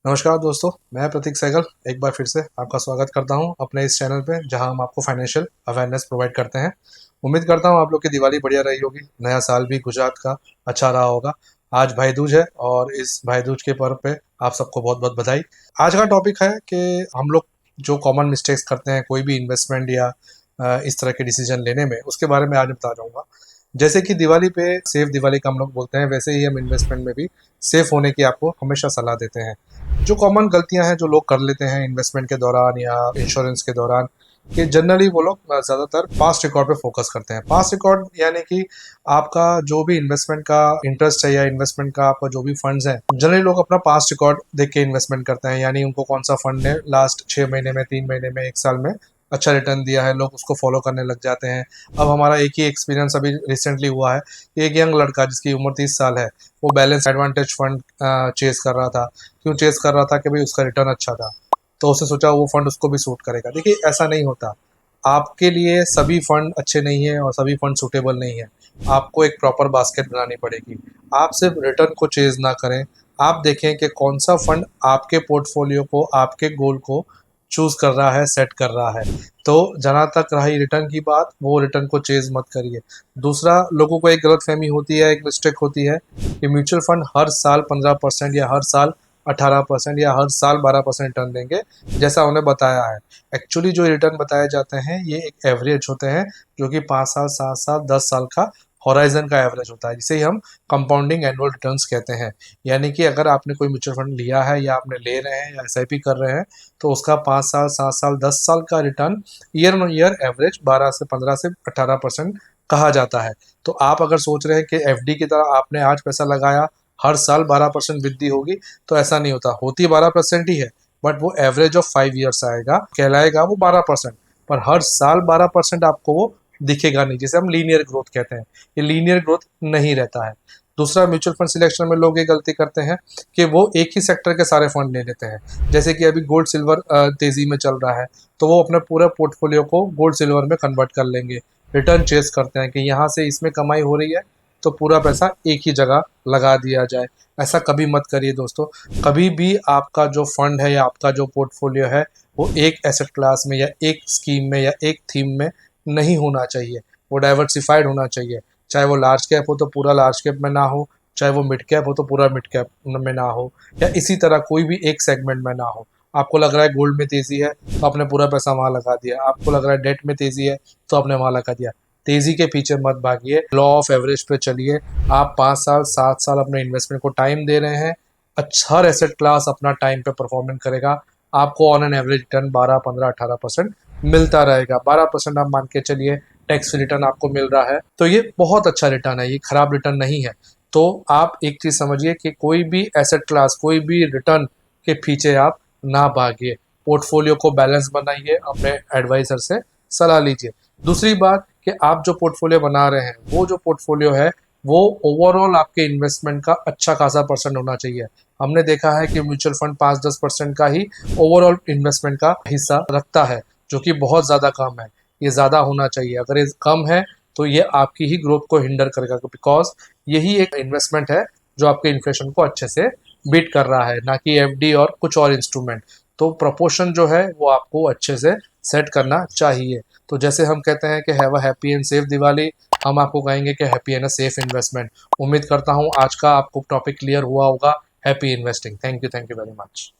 नमस्कार दोस्तों, मैं प्रतीक सहगल एक बार फिर से आपका स्वागत करता हूं अपने इस चैनल पे जहां हम आपको फाइनेंशियल अवेयरनेस प्रोवाइड करते हैं। उम्मीद करता हूं आप लोग की दिवाली बढ़िया रही होगी, नया साल भी गुजरात का अच्छा रहा होगा। आज भाई दूज है और इस भाई दूज के पर्व पे आप सबको बहुत बहुत बधाई। आज का टॉपिक है कि हम लोग जो कॉमन मिस्टेक्स करते हैं कोई भी इन्वेस्टमेंट या इस तरह के डिसीजन लेने में, उसके बारे में आज बता जाऊंगा। जैसे कि दिवाली पे सेफ दिवाली का हम लोग बोलते हैं, वैसे ही हम इन्वेस्टमेंट में भी सेफ होने की आपको हमेशा सलाह देते हैं। जो कॉमन गलतियां हैं जो लोग कर लेते हैं इन्वेस्टमेंट के दौरान या इंश्योरेंस के दौरान, कि जनरली वो लोग ज़्यादातर पास्ट रिकॉर्ड पे फोकस करते हैं। पास्ट रिकॉर्ड यानी कि आपका जो भी इन्वेस्टमेंट का इंटरेस्ट है या इन्वेस्टमेंट का आपका जो भी फंड्स हैं, जनरली लोग अपना पास्ट रिकॉर्ड देख के इन्वेस्टमेंट करते हैं। यानी उनको कौन सा फंड ने लास्ट 6 महीने में, 3 महीने में, एक साल में अच्छा रिटर्न दिया है, लोग उसको फॉलो करने लग जाते हैं। अब हमारा एक ही एक्सपीरियंस अभी रिसेंटली हुआ है। एक यंग लड़का जिसकी उम्र 30 साल है, वो बैलेंस एडवांटेज फंड चेज कर रहा था। क्यों चेज कर रहा था? कि भाई उसका रिटर्न अच्छा था, तो उसने सोचा वो फंड उसको भी सूट करेगा। देखिए, ऐसा नहीं होता। आपके लिए सभी फंड अच्छे नहीं है और सभी फंड सूटेबल नहीं है। आपको एक प्रॉपर बास्केट बनानी पड़ेगी। आप सिर्फ रिटर्न को चेज ना करें, आप देखें कि कौन सा फंड आपके पोर्टफोलियो को, आपके गोल को चूज कर रहा है, सेट कर रहा है। तो जहाँ तक रही रिटर्न की बात, वो रिटर्न को चेज मत करिए। दूसरा, लोगों को एक गलत फहमी होती है, एक मिस्टेक होती है कि म्यूचुअल फंड हर साल 15% या हर साल 18% या हर साल 12% रिटर्न देंगे, जैसा उन्हें बताया है। एक्चुअली जो रिटर्न बताए जाते हैं ये एक एवरेज होते हैं, जो कि 5 साल, 7 साल, 10 साल का हॉराइजन का एवरेज होता है, जिसे हम कंपाउंडिंग एनुअल रिटर्न्स कहते हैं। यानी कि अगर आपने कोई म्यूचुअल फंड लिया है या आपने ले रहे हैं या एसआईपी कर रहे हैं, तो उसका 5 साल, 7 साल, 10 साल का return year on year average 12 से 15 से 18% कहा जाता है। तो आप अगर सोच रहे हैं कि एफडी की तरह आपने आज पैसा लगाया, हर साल 12% वृद्धि होगी, तो ऐसा नहीं होता। होती 12% ही है, बट वो एवरेज ऑफ 5 ईयर्स आएगा, कहलाएगा वो 12%। पर हर साल 12% आपको वो दिखेगा नहीं, जिसे हम लीनियर ग्रोथ कहते हैं। ये लीनियर ग्रोथ नहीं रहता है। दूसरा, म्यूचुअल फंड सिलेक्शन में लोग ये गलती करते हैं कि वो एक ही सेक्टर के सारे फंड ले लेते हैं। जैसे कि अभी गोल्ड सिल्वर तेजी में चल रहा है, तो वो अपने पूरे पोर्टफोलियो को गोल्ड सिल्वर में कन्वर्ट कर लेंगे। रिटर्न चेस करते हैं कि यहाँ से इसमें कमाई हो रही है, तो पूरा पैसा एक ही जगह लगा दिया जाए। ऐसा कभी मत करिए दोस्तों। कभी भी आपका जो फंड है या आपका जो पोर्टफोलियो है, वो एक एसेट क्लास में या एक स्कीम में या एक थीम में नहीं होना चाहिए। वो डाइवर्सिफाइड होना चाहिए। चाहे वो लार्ज कैप हो तो पूरा लार्ज कैप में ना हो, चाहे वो मिड कैप हो तो पूरा मिड कैप में ना हो, या इसी तरह कोई भी एक सेगमेंट में ना हो। आपको लग रहा है गोल्ड में तेजी है तो आपने पूरा पैसा वहां लगा दिया, आपको लग रहा है डेट में तेजी है तो आपने वहां लगा दिया। तेजी के पीछे मत भागिए, लॉ ऑफ एवरेज पे चलिए। आप 5 साल, 7 साल अपने इन्वेस्टमेंट को टाइम दे रहे हैं, अच्छा हर एसेट क्लास अपना टाइम पे परफॉर्मेंस करेगा, आपको ऑन एन एवरेज रिटर्न 12, 15, 18% मिलता रहेगा। 12% आप मान के चलिए टैक्स रिटर्न आपको मिल रहा है, तो ये बहुत अच्छा रिटर्न है, ये खराब रिटर्न नहीं है। तो आप एक चीज समझिए कि कोई भी एसेट क्लास, कोई भी रिटर्न के पीछे आप ना भागिए। पोर्टफोलियो को बैलेंस बनाइए, अपने एडवाइजर से सलाह लीजिए। दूसरी बात कि आप जो पोर्टफोलियो बना रहे हैं, वो जो पोर्टफोलियो है वो ओवरऑल आपके इन्वेस्टमेंट का अच्छा खासा परसेंट होना चाहिए। हमने देखा है कि म्यूचुअल फंड 5-10% का ही ओवरऑल इन्वेस्टमेंट का हिस्सा रखता है, जो कि बहुत ज़्यादा कम है। ये ज़्यादा होना चाहिए। अगर ये कम है तो ये आपकी ही ग्रोथ को हिंडर करेगा, बिकॉज यही एक इन्वेस्टमेंट है जो आपके इन्फ्लेशन को अच्छे से बीट कर रहा है, ना कि एफडी और कुछ और इंस्ट्रूमेंट। तो प्रपोर्शन जो है वो आपको अच्छे से सेट करना चाहिए। तो जैसे हम कहते हैं कि have a happy and safe Diwali, हम आपको कहेंगे कि happy and a safe investment. उम्मीद करता हूँ आज का आपको टॉपिक क्लियर हुआ होगा। Happy investing. Thank you very much.